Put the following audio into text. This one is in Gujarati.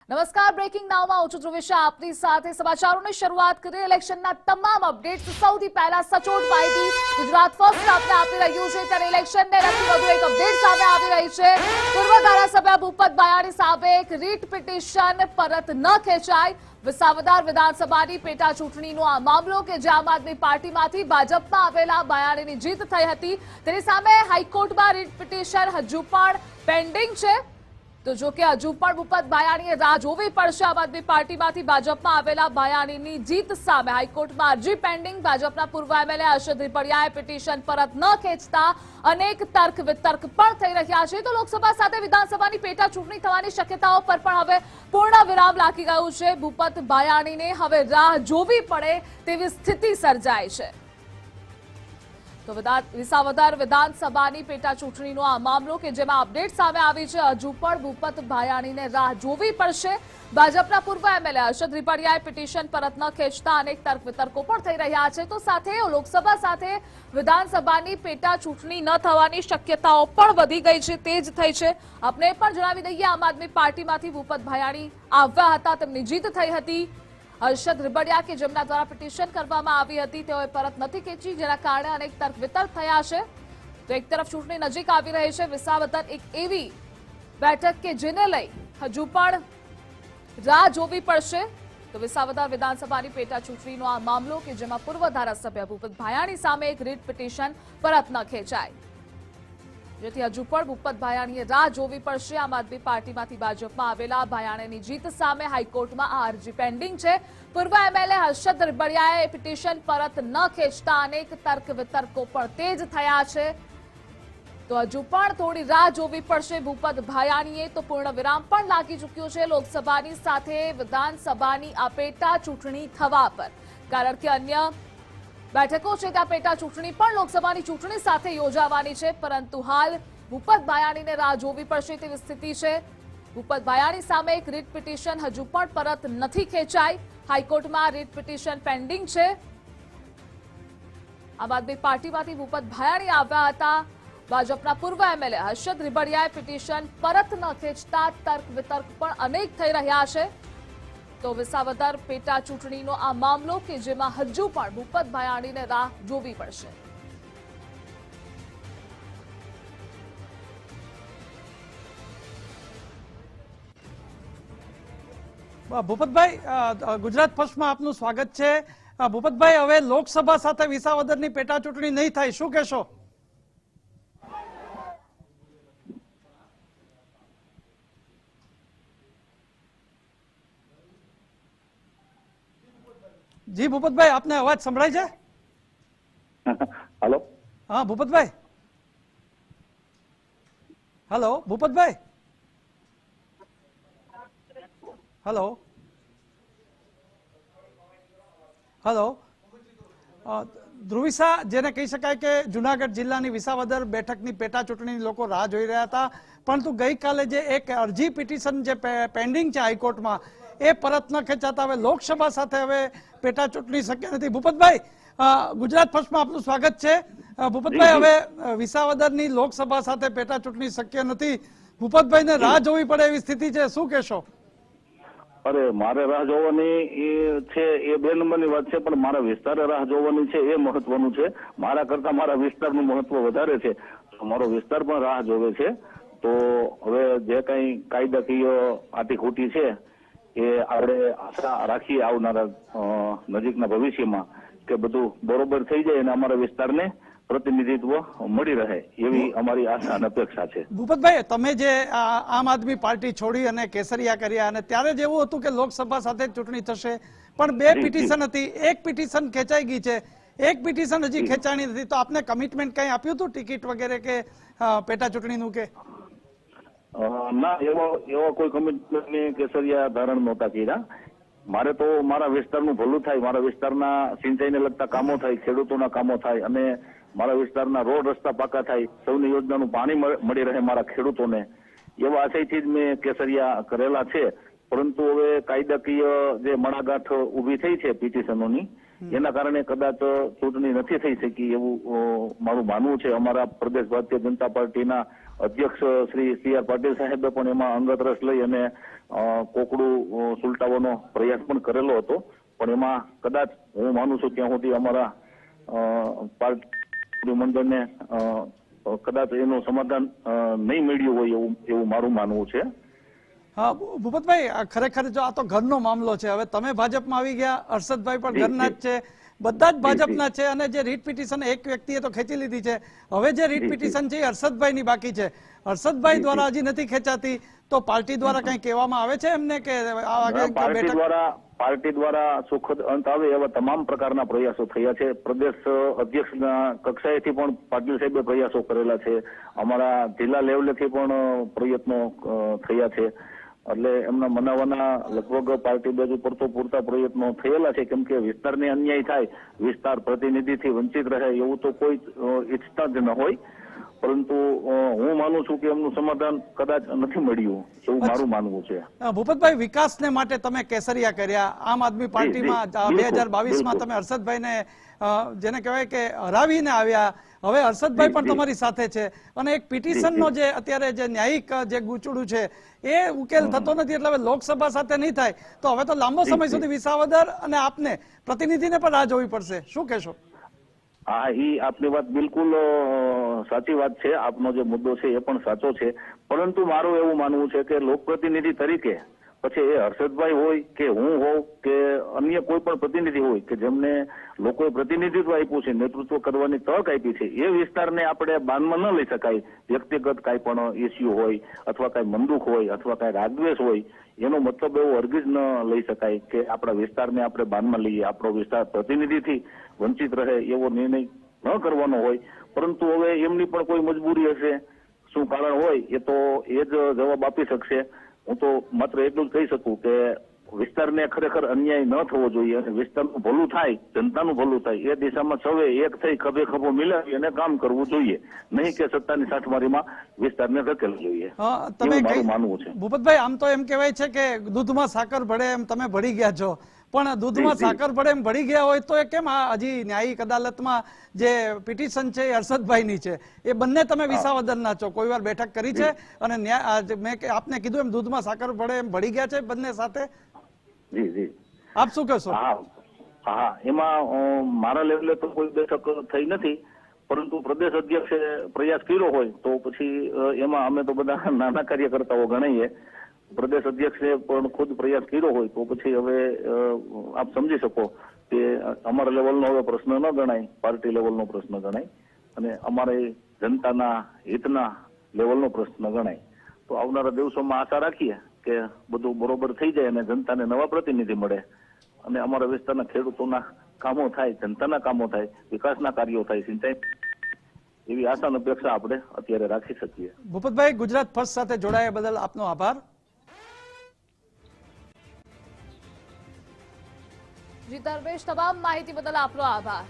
નમસ્કાર, બ્રેકિંગ નાઉમાં હું છું ધ્રુવિશા આપની સાથે સમાચારોની શરૂઆત કરીએ ઇલેક્શનના તમામ અપડેટ્સ સૌથી પહેલા સચોટ માહિતી ગુજરાત ફર્સ્ટ આપને આપી રહ્યું છે ત્યારે ઇલેક્શનને લગતી વધુ એક અપડેટ સામે આવી રહી છે। પૂર્વ ધારાસભ્ય ભૂપત ભાયાણી સામે એક રીટ પિટિશન પરત ન ખેંચાય। વિસાવદર વિધાનસભાની પેટા ચૂંટણીનો આ મામલો કે જે આમ આદમી પાર્ટીમાંથી ભાજપમાં આવેલા ભાયાણીની જીત થઈ હતી તેની સામે હાઈકોર્ટમાં રીટ પિટિશન હજુ પણ પેન્ડિંગ છે। તો જો કે હજુ પણ ભૂપત ભાયાણીએ રાહ જોવી પડશે। આમ આદમી પાર્ટીમાંથી ભાજપમાં આવેલા ભાયાણીની જીત સામે હાઈકોર્ટમાં અરજી પેન્ડિંગ। ભાજપના પૂર્વ એમએલએ હર્ષદ રીપડિયાએ પિટિશન પરત ન ખેંચતા અનેક તર્ક વિતર્ક પણ થઈ રહ્યા છે। તો લોકસભા સાથે વિધાનસભાની પેટા ચૂંટણી થવાની શક્યતાઓ પર પણ હવે પૂર્ણ વિરામ લાગી ગયું છે। ભૂપત ભાયાણીને હવે રાહ જોવી પડે તેવી સ્થિતિ સર્જાઈ છે। તો વિસાવદર વિધાનસભાની પેટા ચૂંટણીનો આ મામલો કે જેમાં અપડેટ સામે આવી છે। હજુ પણ ભૂપત ભાયાણીને રાહ જોવી પડશે। ભાજપના પૂર્વ એમએલએ હર્ષદ રીપડિયાએ પિટિશન પરત ન ખેંચતા અનેક તર્ક વિતર્કો પણ થઈ રહ્યા છે। તો સાથે લોકસભા સાથે વિધાનસભાની પેટા ચૂંટણી ન થવાની શક્યતાઓ પણ વધી ગઈ છે, તેજ થઈ છે। આપણે પણ જણાવી દઈએ આમ આદમી પાર્ટીમાંથી ભૂપત ભાયાણી આવ્યા હતા, તેમની જીત થઈ હતી। હર્ષદ રીપડિયા કે જેમના દ્વારા પિટિશન કરવામાં આવી હતી તેઓએ પરત નથી ખેંચી, જેના કારણે અનેક તર્ક વિતર્ક થયા છે। તો એક તરફ ચૂંટણી નજીક આવી રહી છે, વિસાવદર એક એવી બેઠક કે જેને લઈ હજુ પણ રાહ જોવી પડશે। તો વિસાવદર વિધાનસભાની પેટા ચૂંટણીનો આ મામલો કે જેમાં પૂર્વ ધારાસભ્ય ભૂપત ભાયાણી સામે એક રીટ પિટિશન પરત ન ખેંચાય, જેથી હજુ પણ ભૂપત ભાયાણીએ રાહ જોવી પડશે। આમ આદમી પાર્ટીમાંથી ભાજપમાં આવેલા ભાયાણીની જીત સામે હાઈકોર્ટમાં આ અરજી પેન્ડિંગ છે। પૂર્વ એમએલએ હર્ષદ રીપડિયાએ પિટિશન પરત ન ખેંચતા અનેક તર્ક વિતર્કો પણ તેજ થયા છે। તો હજુ પણ થોડી રાહ જોવી પડશે ભૂપત ભાયાણીએ। તો પૂર્ણ વિરામ પણ લાગી ચૂક્યો છે લોકસભાની સાથે વિધાનસભાની આ પેટા ચૂંટણી થવા પર, કારણ કે અન્ય બેઠકો છે ત્યાં પેટા ચૂંટણી પણ લોકસભાની ચૂંટણી સાથે યોજાવાની છે, પરંતુ હાલ ભૂપત ભાયાણીને રાહ જોવી પડશે તેવી સ્થિતિ છે। ભૂપત ભાયાણી સામે એક રીટ પિટિશન હજુ પણ પરત નથી ખેંચાઈ, હાઈકોર્ટમાં રીટ પિટિશન પેન્ડિંગ છે। આમ આદમી પાર્ટીમાંથી ભૂપત ભાયાણી આવ્યા હતા, ભાજપના પૂર્વ એમએલએ હર્ષદ રીપડિયાએ પિટિશન પરત ન ખેંચતા તર્ક વિતર્ક પણ અનેક થઈ રહ્યા છે। તો વિસાવદર પેટા ચૂંટણીનો આ મામલો કે જેમાં હજુ પણ ભૂપત ભાયાણીને રાહ જોવી પડશે। ભૂપતભાઈ, ગુજરાત ફર્સ્ટમાં આપનું સ્વાગત છે। ભૂપતભાઈ, હવે લોકસભા સાથે વિસાવદરની પેટા ચૂંટણી નહીં થાય, શું કહેશો? જી ભૂપતભાઈ, આપને અવાજ સંભળાય છે? હેલો, હા Bhupatbhai, hello Bhupatbhai, hello hello Dhruvisha, જેને કહી શકાય કે જુનાગઢ જિલ્લાની વિસાવદર બેઠકની પેટા ચૂંટણીની લોકો રાહ જોઈ રહ્યા હતા, પરંતુ ગઈકાલે જે એક અરજી પિટિશન જે પેન્ડિંગ છે હાઈકોર્ટમાં, એ પરત ન ખેંચાતા હવે લોકસભા સાથે હવે પેટા ચૂંટણી શક્ય નથી। ભૂપતભાઈ, ગુજરાત ફર્સ્ટમાં આપનું સ્વાગત છે। ભૂપતભાઈ, હવે વિસાવદરની લોકસભા સાથે પેટા ચૂંટણી શક્ય નથી, ભૂપતભાઈને રાહ જોવી પડે એવી સ્થિતિ છે, શું કહેશો? અરે મારે રાહ જોવાની એ છે એ બે નંબરની વાત છે, પણ મારા વિસ્તારે રાહ જોવાની છે એ મહત્વનું છે। મારા કરતા મારા વિસ્તારનું મહત્વ વધારે છે, મારો વિસ્તાર પણ રાહ જોવે છે। તો હવે જે કઈ કાયદાકીય આટીખૂટી છે એ આપણે આશા રાખીએ આવનારા નજીકના ભવિષ્યમાં કે બધું બરોબર થઈ જાય અને અમારા વિસ્તારને પ્રતિનિધિત્વ મળી રહે એવી અમારી આશા અને અપેક્ષા છે। ભૂપતભાઈ, તમે જે આમ આદમી પાર્ટી છોડી અને કેસરિયા કર્યા અને ત્યારે જ એવું હતું કે લોકસભા સાથે ચૂંટણી થશે, પણ બે પિટિશન હતી, એક પિટિશન ખેંચાઈ ગઈ છે, એક પિટિશન હજી ખેંચાણી નથી, તો આપને કમિટમેન્ટ કઈ આપ્યું હતું ટિકિટ વગેરે કે પેટા ચૂંટણીનું કે? ના, એવો કોઈ કમિટમેન્ટની કેસરિયા ધારણ નહોતા કર્યા। મારે તો મારા વિસ્તારનું ભલું થાય, મારા વિસ્તારના સિંચાઈને લગતા કામો થાય, ખેડૂતોના કામો થાય અને મારા વિસ્તારના રોડ રસ્તા પાકા થાય, સૌની યોજનાનું પાણી મળી રહે મારા ખેડૂતોને, એવા આશયથી જ મેં કેસરિયા કરેલા છે। પરંતુ હવે કાયદાકીય જે મણાગાંઠ ઉભી થઈ છે પિટિશનોની, એના કારણે કદાચ ચૂંટણી નથી થઈ શકી એવું મારું માનવું છે। અમારા પ્રદેશ ભારતીય જનતા પાર્ટીના અધ્યક્ષ શ્રી સી આર પાટીલ સાહેબે પણ એમાં અંગત રસ લઈ અને કોકડું સુલટાવવાનો પ્રયાસ પણ કરેલો હતો, પણ એમાં કદાચ હું માનું છું ત્યાં સુધી અમારા પાર્ટી મંડળને કદાચ એનું સમાધાન નહીં મળ્યું હોય એવું મારું માનવું છે. હા ભૂપતભાઈ, ખરેખર જો આ તો ઘરનો મામલો છે. હવે તમે ભાજપમાં આવી ગયા, હર્ષદભાઈ પણ ઘરના જ છે, બધા જ ભાજપના છે, અને જે રીટ પિટિશન એક વ્યક્તિએ તો ખેંચી લીધી છે. હવે જે રીટ પિટિશન છે એ હર્ષદભાઈની બાકી છે. હર્ષદભાઈ દ્વારા હજી નથી ખેંચાતી, તો પાર્ટી દ્વારા કઈ કહેવામાં આવે છે એમને કે પાર્ટી દ્વારા સુખદ અંત આવે એવા તમામ પ્રકારના પ્રયાસો થયા છે. પ્રદેશ અધ્યક્ષના કક્ષાએથી પણ પાટીલ સાહેબે પ્રયાસો કરેલા છે, અમારા જિલ્લા લેવલેથી પણ પ્રયત્નો થયા છે. એટલે એમના મનાવવાના લગભગ પાર્ટી બાજુ પર તો પૂરતા પ્રયત્નો થયેલા છે, કેમ કે વિસ્તારને અન્યાય થાય, વિસ્તાર પ્રતિનિધિથી વંચિત રહે એવું તો કોઈ ઈચ્છતા જ ન હોય. પરંતુ હું માનું છું કે એમનું સમાધાન કદાચ નથી મળ્યું એવું મારું માનવું છે. ભૂપતભાઈ, વિકાસને માટે તમે કેસરિયા કર્યા, આમ આદમી પાર્ટીમાં 2022માં તમે હર્ષદભાઈને જેને કહેવાય કે હરાવીને આવ્યા. હવે હર્ષદભાઈ પણ તમારી સાથે છે, અને એક પિટિશનનો જે અત્યારે જે ન્યાયિક જે ગૂંચવણું છે એ ઉકેલ થતો નથી, એટલે હવે લોકસભા સાથે નહીં થાય તો હવે તો લાંબો સમય સુધી વિસાવદર અને આપને પ્રતિનિધિને પણ રાહ જોવી પડશે. શું કહેશો? હા, આપની વાત બિલકુલ સાચી વાત છે. આપનો જે મુદ્દો છે એ પણ સાચો છે, પરંતુ મારું એવું માનવું છે કે લોકપ્રતિનિધિ તરીકે પછી એ હર્ષદભાઈ હોય કે હું હોઉં કે અન્ય કોઈ પણ પ્રતિનિધિ હોય કે જેમને લોકોએ પ્રતિનિધિત્વ આપ્યું છે, નેતૃત્વ કરવાની તક આપી છે, એ વિસ્તારને આપણે બાનમાં ન લઈ શકાય. વ્યક્તિગત કાંઈ પણ ઇસ્યુ હોય અથવા કાંઈ મંદુક હોય અથવા કાંઈ રાગદ્વેષ હોય, એનો મતલબ એવો હરગીજ ન લઈ શકાય કે આપણા વિસ્તારને આપણે બાનમાં લઈએ, આપણો વિસ્તાર પ્રતિનિધિથી વંચિત રહે એવો નિર્ણય ન કરવાનો હોય. પરંતુ હવે એમની પણ કોઈ મજબૂરી હશે, શું કારણ હોય એ તો એ જ જવાબ આપી શકશે. હું તો માત્ર એટલું જ કહી શકું કે વિસ્તારને ખરેખર અન્યાય ન થવો જોઈએ અને વિસ્તારનું ભલું થાય, જનતાનું ભલું થાય એ દિશામાં સૌએ એક થઈ ખભે ખભો મિલાવી અને કામ કરવું જોઈએ, નહીં કે સત્તાની સાઠમારીમાં વિસ્તારને ધકેલવો જોઈએ. તમે મારું માનવું છે. ભૂપતભાઈ, આમ તો એમ કહેવાય છે કે દૂધમાં સાકર ભળે એમ તમે ભળી ગયા છો, પણ દૂધમાં સાકર ભળે એમ ભળી ગયા હોય તો એ કેમ હજી ન્યાયિક અદાલતમાં જે પિટિશન છે એ હર્ષદભાઈની છે, એ બંને તમે વિસાવદરના છો, કોઈ વાર બેઠક કરી છે અને મેં આપને કીધું એમ દૂધમાં સાકર ભળે એમ ભળી ગયા છે બંને સાથે. જી જી, આપ શું કહેશો? હા, એમાં મારા લેવલે તો કોઈ બેઠક થઈ નથી, પરંતુ પ્રદેશ અધ્યક્ષે પ્રયાસ કર્યો હોય તો પછી એમાં અમે તો બધા નાના કાર્યકર્તાઓ ગણાઈએ. પ્રદેશ અધ્યક્ષે પણ ખુદ પ્રયાસ કર્યો હોય તો પછી હવે આપ સમજી શકો કે અમારા લેવલનો હવે પ્રશ્ન ન ગણાય, પાર્ટી લેવલનો પ્રશ્ન ગણાય અને અમારે જનતાના હિતના લેવલનો પ્રશ્ન ગણાય. તો આવનારા દિવસોમાં આશા રાખીએ કે બધું બરોબર થઈ જાય અને જનતાને નવા પ્રતિનિધિ મળે અને અમારા વિસ્તારના ખેડૂતોના કામો થાય, જનતાના કામો થાય, વિકાસના કાર્યો થાય, સિંચાઈ, એવી આશા અને અપેક્ષા આપણે અત્યારે રાખી શકીએ. ભૂપતભાઈ, ગુજરાત ફર્સ્ટ સાથે જોડાયા બદલ આપનો આભાર. જી ધર્મેશ, તમામ માહિતી બદલ આપનો આભાર.